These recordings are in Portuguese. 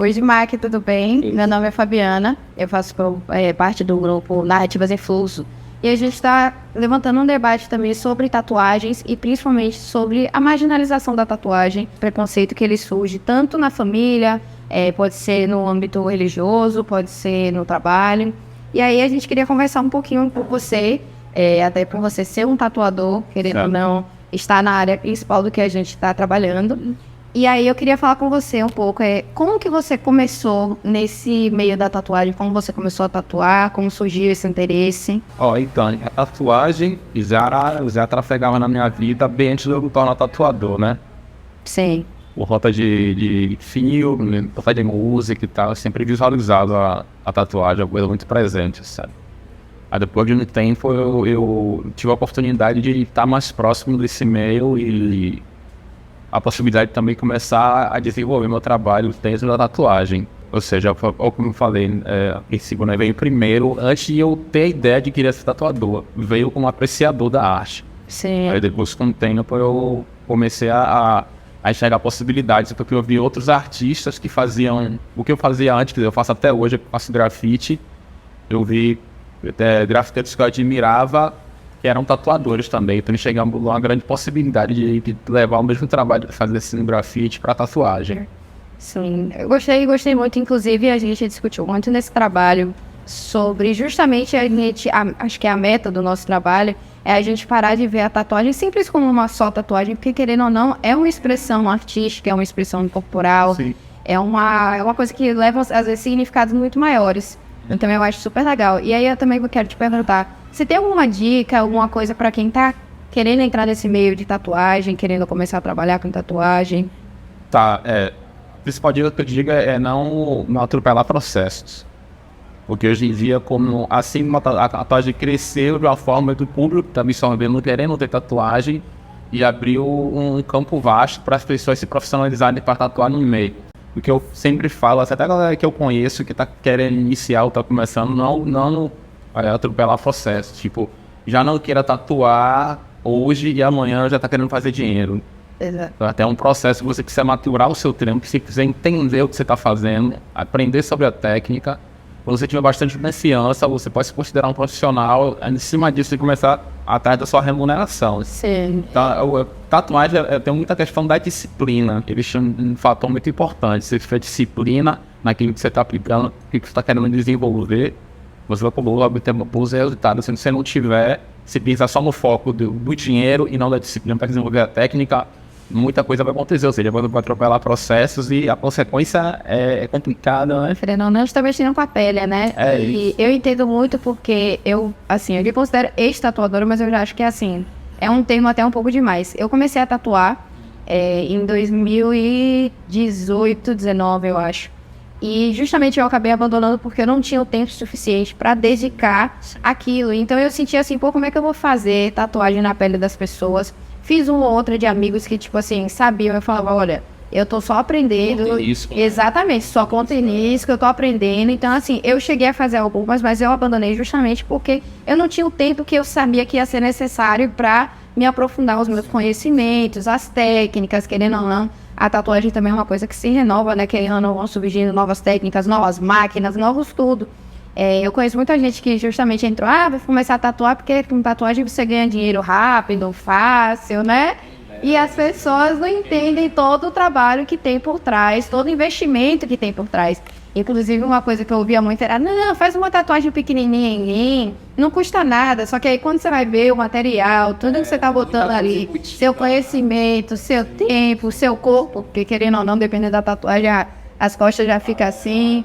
Oi, Mac, tudo bem? Meu nome é Fabiana, eu faço parte do grupo Narrativas em Fluxo. E a gente está levantando um debate também sobre tatuagens e principalmente sobre a marginalização da tatuagem, preconceito que ele surge tanto na família, pode ser no âmbito religioso, pode ser no trabalho. E aí a gente queria conversar um pouquinho com você, até por você ser um tatuador, querendo ou não, estar na área principal do que a gente está trabalhando. E aí eu queria falar com você um pouco, como que você começou nesse meio da tatuagem? Como você começou a tatuar? Como surgiu esse interesse? Então, a tatuagem já trafegava na minha vida bem antes de eu me tornar tatuador, né? Sim. Por conta de filme, por conta de música e tal, eu sempre visualizava a tatuagem, uma coisa muito presente, sabe? Aí depois de um tempo eu tive a oportunidade de estar mais próximo desse meio e a possibilidade de também começar a desenvolver meu trabalho dentro da tatuagem. Ou seja, como eu falei, esse boné veio primeiro, antes de eu ter a ideia de querer ser tatuador. Veio como apreciador da arte. Sim. Aí depois, com o tempo, eu comecei a enxergar possibilidades, porque eu vi outros artistas que faziam o que eu fazia antes, que eu faço até hoje, eu faço grafite. Eu vi grafiteiros que eu admirava, que eram tatuadores também, então chegamos a uma grande possibilidade de levar o mesmo trabalho de fazer esse grafite para tatuagem. Sim, eu gostei muito, inclusive a gente discutiu muito nesse trabalho sobre justamente acho que a meta do nosso trabalho é a gente parar de ver a tatuagem simples como uma só tatuagem, porque querendo ou não, é uma expressão artística, é uma expressão corporal, Sim. é uma coisa que leva às vezes significados muito maiores. Então eu acho super legal. E aí eu também quero te perguntar, se tem alguma dica, alguma coisa para quem tá querendo entrar nesse meio de tatuagem, querendo começar a trabalhar com tatuagem? A principal dica que eu digo é não atropelar processos. Porque hoje em dia, como assim a tatuagem cresceu de uma forma que o público está absorvendo, querendo ter tatuagem, e abriu um campo vasto para as pessoas se profissionalizarem para tatuar no meio. O que eu sempre falo, até a galera que eu conheço que está querendo iniciar ou está começando, não atropelar processo. Tipo, já não queira tatuar hoje e amanhã já está querendo fazer dinheiro. Exato. Então, até um processo que você precisa maturar o seu trampo, você precisa entender o que você está fazendo, aprender sobre a técnica. Quando você tiver bastante confiança, você pode se considerar um profissional. Em cima disso, você começar atrás da sua remuneração. Sim. Então, tatuagem tem muita questão da disciplina. Eles são um fator muito importante. Se você tiver disciplina naquilo que você está aplicando, o que você está querendo desenvolver, você vai obter bons resultados. Se você não tiver, se pensar só no foco do dinheiro e não da disciplina para desenvolver a técnica, muita coisa vai acontecer, ou seja, vai atropelar processos e a consequência é complicada, né? Querendo não, está mexendo com a pele, né? E eu entendo muito porque eu me considero ex-tatuadora, mas eu já acho que é um termo até um pouco demais. Eu comecei a tatuar em 2018, 19, eu acho. E justamente eu acabei abandonando porque eu não tinha o tempo suficiente para dedicar aquilo. Então eu sentia assim, como é que eu vou fazer tatuagem na pele das pessoas? Fiz uma ou outra de amigos que, sabiam. Eu falava, olha, eu tô só aprendendo. Isso. Exatamente, só conta nisso que eu tô aprendendo. Então, eu cheguei a fazer algumas, mas eu abandonei justamente porque eu não tinha o tempo que eu sabia que ia ser necessário para me aprofundar os meus conhecimentos, as técnicas, querendo ou não. A tatuagem também é uma coisa que se renova, né? Querendo ou não, vão surgindo novas técnicas, novas máquinas, novos tudo. Eu conheço muita gente que justamente entrou, vai começar a tatuar porque com tatuagem você ganha dinheiro rápido, fácil, né? E as pessoas não entendem todo o trabalho que tem por trás, todo o investimento que tem por trás. Inclusive, uma coisa que eu ouvia muito era, não, faz uma tatuagem pequenininha em mim, não custa nada. Só que aí quando você vai ver o material, tudo que você tá botando ali, seu conhecimento, seu tempo, seu corpo, porque querendo ou não, dependendo da tatuagem, as costas já ficam assim.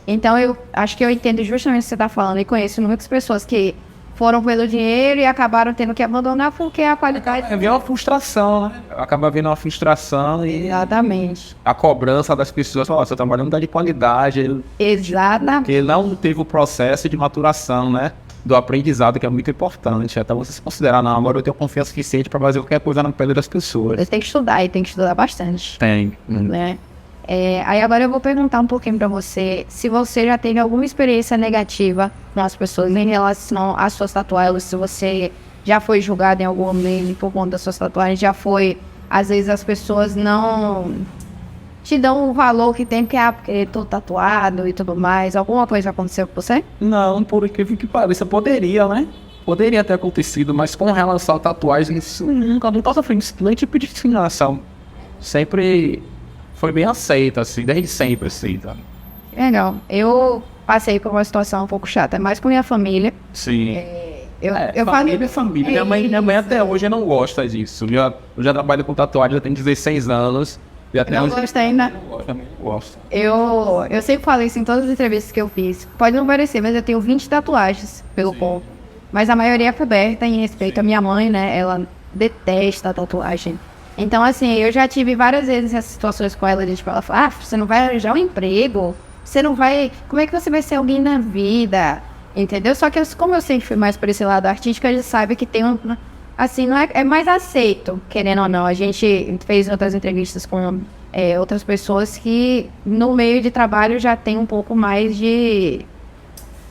Então, eu acho que eu entendo justamente o que você está falando. E conheço muitas pessoas que foram pelo dinheiro e acabaram tendo que abandonar porque a qualidade... Vem uma frustração, né? Acaba vindo uma frustração e... Exatamente. A cobrança das pessoas, seu trabalho não dá de qualidade. Exatamente. Porque não teve o processo de maturação, né? Do aprendizado, que é muito importante. Até você se considerar, não, agora eu tenho confiança suficiente para fazer qualquer coisa na pele das pessoas. Você tem que estudar e tem que estudar bastante. Tem. Né? Aí agora eu vou perguntar um pouquinho pra você se você já teve alguma experiência negativa com as pessoas em relação às suas tatuagens, se você já foi julgado em algum momento por conta das suas tatuagens, já foi, às vezes as pessoas não te dão o valor que tem, porque tô tatuado e tudo mais? Alguma coisa aconteceu com você? Não, por incrível que pareça, poderia, né? Poderia ter acontecido, mas com relação a tatuagem, isso nunca sofri nenhum tipo de discriminação. Sempre foi bem aceita, assim, desde sempre, assim, tá? Legal. Eu passei por uma situação um pouco chata, mais com minha família. Sim. Eu Família é família. Minha mãe até hoje não gosta disso. Eu já trabalho com tatuagem, já tenho 16 anos. E até não hoje gosto ainda. não gosto. Eu sempre falo isso em todas as entrevistas que eu fiz. Pode não parecer, mas eu tenho 20 tatuagens pelo corpo. Mas a maioria é coberta em respeito à minha mãe, né? Ela detesta a tatuagem. Então, assim, eu já tive várias vezes essas situações com ela, de tipo, ela fala, você não vai arranjar um emprego? Você não vai... Como é que você vai ser alguém na vida? Entendeu? Só que como eu sempre fui mais por esse lado artístico, a gente sabe que tem um... Assim, não é mais aceito, querendo ou não. A gente fez outras entrevistas com outras pessoas que no meio de trabalho já tem um pouco mais de...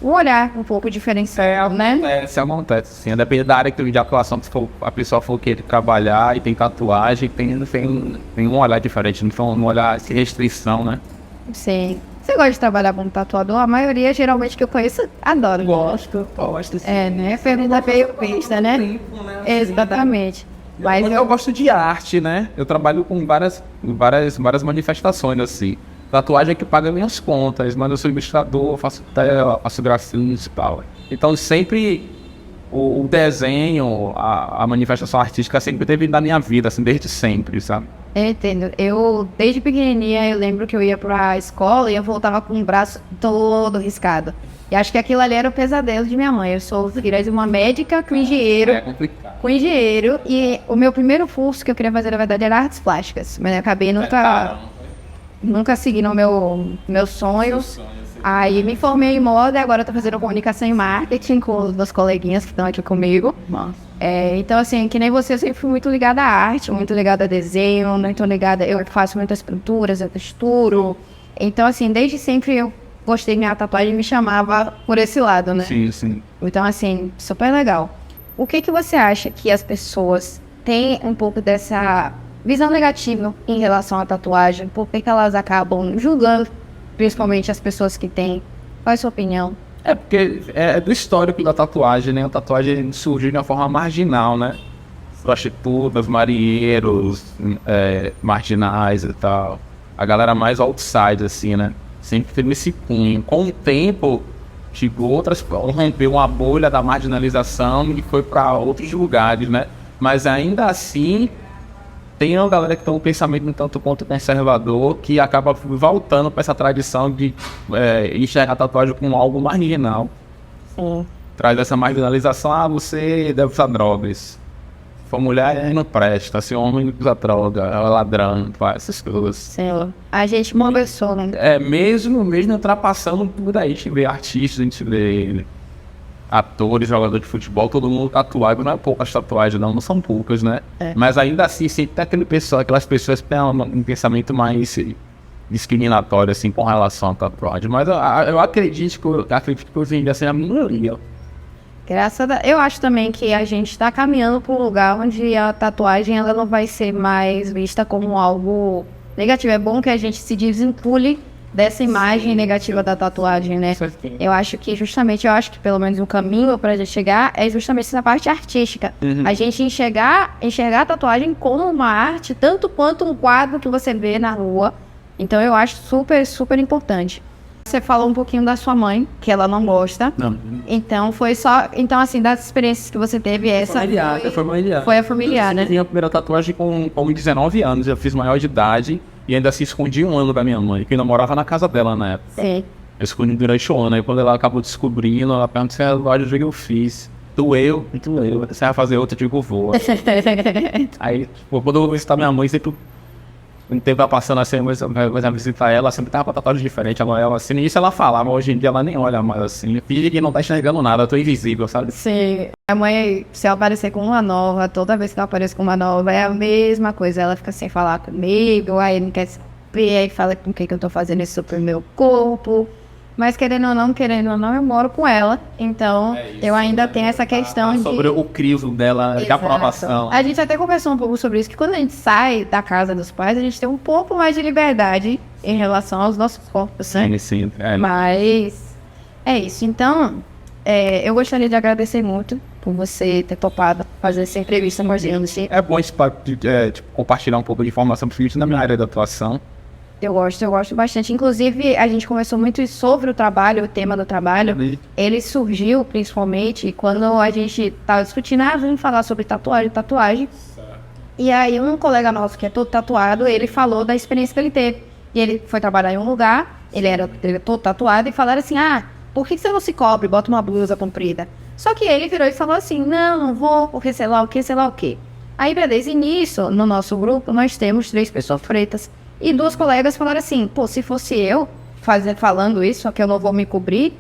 um olhar um pouco diferenciado, né? Acontece, sim. Depende da área de atuação, se a pessoa for querer trabalhar e tem tatuagem, tem um olhar diferente, não tem um olhar sem restrição, né? Sim. Você gosta de trabalhar como tatuador? A maioria, geralmente, que eu conheço, adora. Gosto sim. Né? Pergunta meio besta, né? Exatamente. Mas eu gosto de arte, né? Eu trabalho com várias manifestações, assim. Tatuagem é que paga minhas contas, mas eu sou ilustrador, faço tela, faço grafite e tal. Então sempre o desenho, a manifestação artística sempre teve na minha vida, assim, desde sempre, sabe? Eu entendo. Eu, desde pequenininha, eu lembro que eu ia pra escola e eu voltava com o braço todo riscado. E acho que aquilo ali era o pesadelo de minha mãe. Eu sou filha de uma médica com engenheiro. É complicado. Com engenheiro. E o meu primeiro curso que eu queria fazer, na verdade, era artes plásticas. Mas eu acabei nunca seguindo o meu sonho. Aí me formei em moda e agora eu tô fazendo comunicação e marketing com os meus coleguinhas que estão aqui comigo. Então, assim, que nem você, eu sempre fui muito ligada à arte, muito ligada a desenho, muito ligada... Eu faço muitas pinturas, eu texturo. Então, assim, desde sempre eu gostei, minha tatuagem me chamava por esse lado, né? Sim. Então, assim, super legal. O que você acha que as pessoas têm um pouco dessa visão negativa em relação à tatuagem? Por que elas acabam julgando, principalmente as pessoas que têm? Qual é a sua opinião? É porque é do histórico da tatuagem, né? A tatuagem surgiu de uma forma marginal, né? Prostitutas, marinheiros, marginais e tal. A galera mais outside, assim, né? Sempre teve esse cunho. Com o tempo, tipo, rompeu uma bolha da marginalização e foi para outros lugares, né? Mas ainda assim, tem uma galera que tem um pensamento um tanto quanto conservador que acaba voltando para essa tradição de enxergar a tatuagem como algo marginal. Sim. Traz essa marginalização, você deve usar drogas. Se for mulher, não presta. Se homem, não usa droga, é ladrão, faz essas coisas. Sim. A gente conversou, né? Mesmo ultrapassando tudo aí, a gente vê artistas, a gente vê atores, jogadores de futebol, todo mundo tatuado, não é poucas tatuagens não são poucas, né? Mas ainda assim, sempre tem aquelas pessoas que têm um pensamento mais discriminatório, assim, com relação à tatuagem. Mas eu acredito que hoje em dia assim, é a minoria. Eu acho também que a gente está caminhando para um lugar onde a tatuagem ela não vai ser mais vista como algo negativo. É bom que a gente se desvincule dessa imagem negativa da tatuagem, né? Eu acho que pelo menos o caminho para a gente chegar é justamente essa parte artística. A gente enxergar a tatuagem como uma arte, tanto quanto um quadro que você vê na rua. Então eu acho super, super importante. Você falou um pouquinho da sua mãe, que ela não gosta. Não. Então assim, das experiências que você teve, essa foi a familiar, né? Eu tinha a primeira tatuagem com 19 anos, eu fiz maior de idade e ainda assim escondi um ano da minha mãe, que ainda morava na casa dela na época. Sim. Eu escondi durante o ano, aí quando ela acabou descobrindo, ela perguntou se olha o que eu fiz. Doeu. Você vai fazer outra, eu digo, vou. Aí, quando eu vou visitar minha mãe, sempre um tempo vai passando assim, vai visitar ela, sempre tava com tatuagem diferente, ela assim, isso ela falava, mas hoje em dia ela nem olha mais assim, finge que não tá enxergando nada, eu tô invisível, sabe? Sim, a mãe, se eu aparecer com uma nova, toda vez que eu apareço com uma nova, é a mesma coisa, ela fica sem falar comigo, aí não quer saber, aí fala com quem que eu tô fazendo isso pro meu corpo, mas querendo ou não, eu moro com ela. Então, eu ainda tenho essa questão de... Sobre o crivo dela, de Exato. aprovação. A gente até conversou um pouco sobre isso, que quando a gente sai da casa dos pais, a gente tem um pouco mais de liberdade em relação aos nossos corpos, né? Sim. Mas é isso. Então, eu gostaria de agradecer muito por você ter topado fazer essa entrevista com a gente. É bom esse papo de compartilhar um pouco de informação, principalmente na minha área de atuação. Eu gosto bastante. Inclusive, a gente conversou muito sobre o trabalho, o tema do trabalho. Ele surgiu principalmente quando a gente estava discutindo, vamos falar sobre tatuagem. E aí um colega nosso que é todo tatuado, ele falou da experiência que ele teve. E ele foi trabalhar em um lugar, ele era todo tatuado, e falaram assim, por que você não se cobre, bota uma blusa comprida? Só que ele virou e falou assim, não vou, porque sei lá o que. Aí, beleza, e nisso, no nosso grupo, nós temos 3 pessoas pretas. E 2 colegas falaram assim, se fosse eu falando isso, só que eu não vou me cobrir,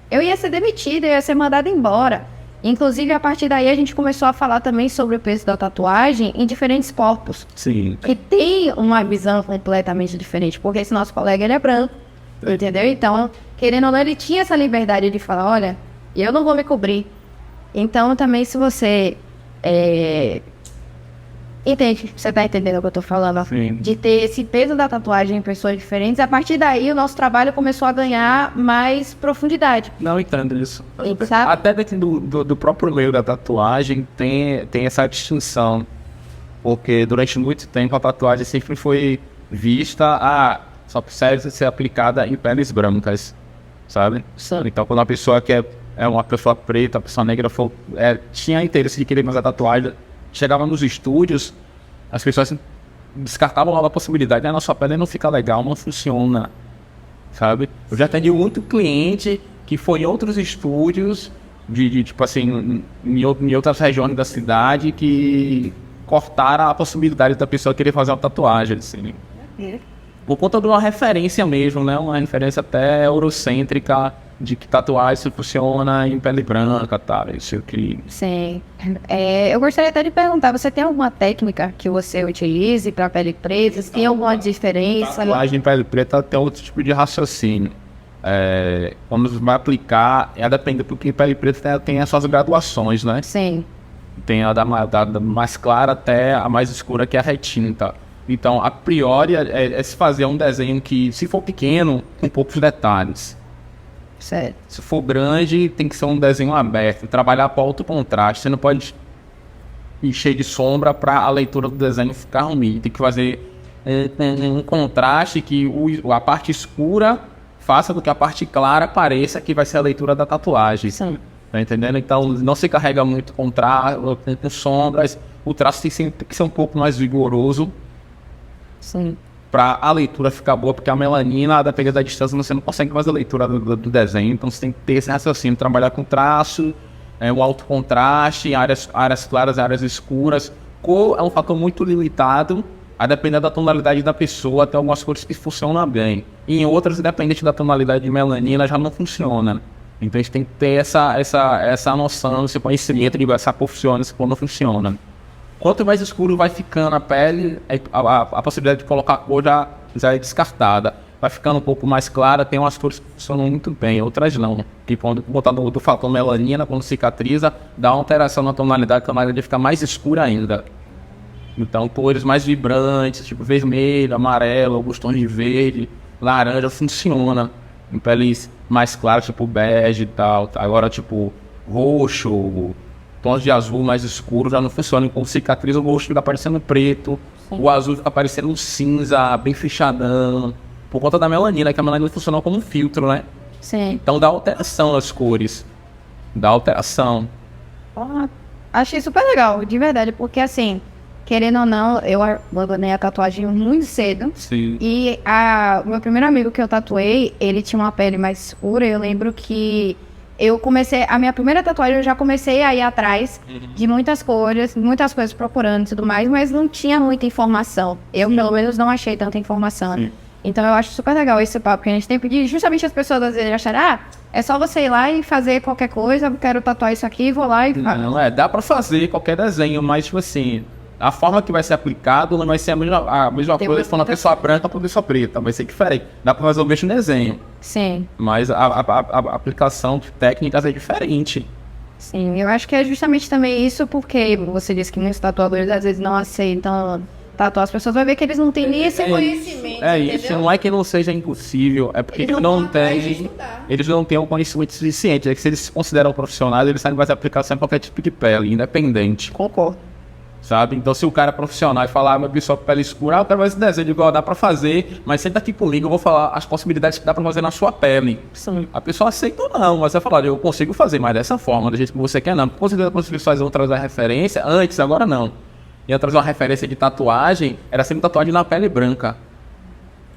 eu ia ser demitida, eu ia ser mandada embora. Inclusive, a partir daí, a gente começou a falar também sobre o peso da tatuagem em diferentes corpos. Sim. E tem uma visão completamente diferente, porque esse nosso colega, ele é branco, entendeu? Então, querendo ou não, ele tinha essa liberdade de falar, olha, eu não vou me cobrir. Então, também, se você... Entende? Você tá entendendo o que eu tô falando? Sim. De ter esse peso da tatuagem em pessoas diferentes. A partir daí, o nosso trabalho começou a ganhar mais profundidade. Não entendo isso. Sabe? Até dentro do próprio meio da tatuagem tem essa distinção. Porque durante muito tempo a tatuagem sempre foi vista só precisa ser aplicada em peles brancas, sabe? Sim. Então quando a pessoa que é uma pessoa preta, a pessoa negra tinha interesse de querer fazer a tatuagem, chegava nos estúdios, as pessoas descartavam logo a possibilidade, a nossa pele não fica legal, não funciona, sabe? Eu já atendi muito cliente que foi em outros estúdios, tipo assim, em outras regiões da cidade, que cortaram a possibilidade da pessoa querer fazer uma tatuagem, assim. Por conta de uma referência mesmo, né? Uma referência até eurocêntrica, de que tatuagem funciona em pele branca, tá? Isso que... Sim. Eu gostaria até de perguntar, você tem alguma técnica que você utilize para pele preta? Tem alguma diferença? Tatuagem em pele preta tem outro tipo de raciocínio. Quando você vai aplicar, depende, porque pele preta tem as suas graduações, né? Sim. Tem a da mais clara até a mais escura, que é a retinta. Então, a priori, se fazer um desenho que, se for pequeno, com poucos detalhes. Certo. Se for grande, tem que ser um desenho aberto. Trabalhar para alto contraste. Você não pode encher de sombra para a leitura do desenho ficar ruim. Tem que fazer um contraste que a parte escura faça com que a parte clara pareça que vai ser a leitura da tatuagem. Sim. Tá entendendo? Então, não se carrega muito contraste, com sombras. O traço tem que ser um pouco mais vigoroso. Sim. Para a leitura ficar boa, porque a melanina, a depender da distância, você não consegue fazer a leitura do desenho, então você tem que ter esse raciocínio, trabalhar com traço, o alto contraste, áreas claras, áreas escuras. Cor é um fator muito limitado, a depender da tonalidade da pessoa, tem algumas cores que funcionam bem. E em outras, independente da tonalidade de melanina, já não funciona. Então a gente tem que ter essa noção, esse conhecimento de essa funciona, esse não funciona. Quanto mais escuro vai ficando a pele, a possibilidade de colocar cor já é descartada. Vai ficando um pouco mais clara, tem umas cores que funcionam muito bem, outras não. Tipo, quando botar do fator melanina, quando cicatriza, dá uma alteração na tonalidade, a tonalidade fica mais escura ainda. Então, cores mais vibrantes, tipo vermelho, amarelo, alguns tons de verde, laranja, funciona. Em peles mais claras, tipo bege e tal. Agora, tipo, roxo, tons de azul mais escuro já não funcionam. Com cicatriz, o roxo fica parecendo preto. Sim. O azul fica parecendo cinza, bem fechadão. Por conta da melanina, que a melanina funciona como um filtro, né? Sim. Então dá alteração nas cores. Dá alteração. Achei super legal, de verdade. Porque assim, querendo ou não, eu abandonei a tatuagem muito cedo. Sim. E o meu primeiro amigo que eu tatuei, ele tinha uma pele mais escura. Eu lembro que a minha primeira tatuagem, eu já comecei a ir atrás de muitas coisas procurando e tudo mais, mas não tinha muita informação. Eu, pelo menos, não achei tanta informação. Sim. Então, eu acho super legal esse papo que a gente tem que pedir. Justamente as pessoas, às vezes, acharem, é só você ir lá e fazer qualquer coisa, quero tatuar isso aqui, vou lá e faço. Não, dá pra fazer qualquer desenho, mas, tipo assim, A forma que vai ser aplicado não vai ser a mesma coisa se for uma pessoa branca para uma pessoa preta, vai ser diferente. Dá para fazer o mesmo desenho. Sim. Mas a aplicação de técnicas é diferente. Sim, eu acho que é justamente também isso, porque você disse que muitos tatuadores às vezes não aceitam tatuar, as pessoas vão ver que eles não têm nem esse conhecimento. Isso, não é que não seja impossível, é porque eles não têm o conhecimento suficiente. É que se eles se consideram profissionais, eles sabem fazer aplicação em qualquer tipo de pele, independente. Concordo. Sabe? Então, se o cara é profissional e falar, uma pessoa com pele escura, eu quero fazer esse desenho, eu digo, dá pra fazer, mas senta aqui comigo, eu vou falar as possibilidades que dá pra fazer na sua pele. Sim. A pessoa aceita ou não, mas vai falar, eu consigo fazer, mas dessa forma, do jeito que você quer, não. Com certeza, quando os fazer trazer a referência, antes, agora não. Ia trazer uma referência de tatuagem, era sempre tatuagem na pele branca.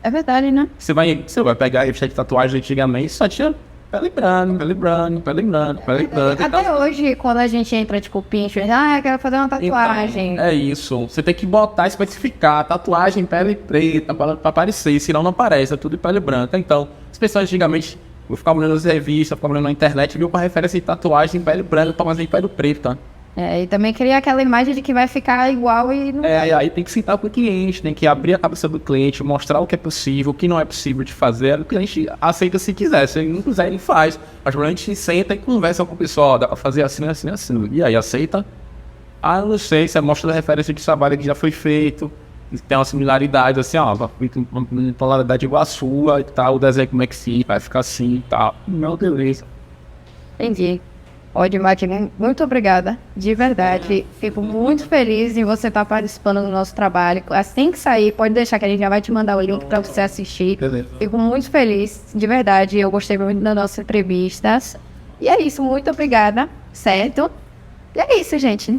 É verdade, né? Você vai pegar a revista de tatuagem antigamente, só tinha pele branca, pele branca, pele branca, pele branca. Até hoje, quando a gente entra, tipo, Pinterest, eu quero fazer uma tatuagem. Então, é isso. Você tem que botar, especificar, tatuagem pele preta, pra aparecer, senão não aparece, é tudo de pele branca. Então, as pessoas antigamente, eu ficava olhando nas revistas, ficava olhando na internet, viu pra referência de tatuagem em pele branca, pra fazer em pele preta. E também cria aquela imagem de que vai ficar igual e não... Aí tem que sentar com o cliente, tem que abrir a cabeça do cliente, mostrar o que é possível, o que não é possível de fazer. O cliente aceita se quiser, se ele não quiser, ele faz. Mas a gente senta e conversa com o pessoal, dá pra fazer assim, assim, assim. E aí, aceita? Eu não sei, você mostra a referência de trabalho que já foi feito, tem uma similaridade, assim, uma polaridade igual a sua e tal, o desenho como é que sim, vai ficar assim e tal. Meu Deus. Entendi. Ótimo, Martin, muito obrigada, de verdade. Fico muito feliz em você estar participando do nosso trabalho. Assim que sair, pode deixar que a gente já vai te mandar o link para você assistir. Beleza. Fico muito feliz, de verdade. Eu gostei muito das nossas entrevistas. E é isso, muito obrigada, certo? E é isso, gente.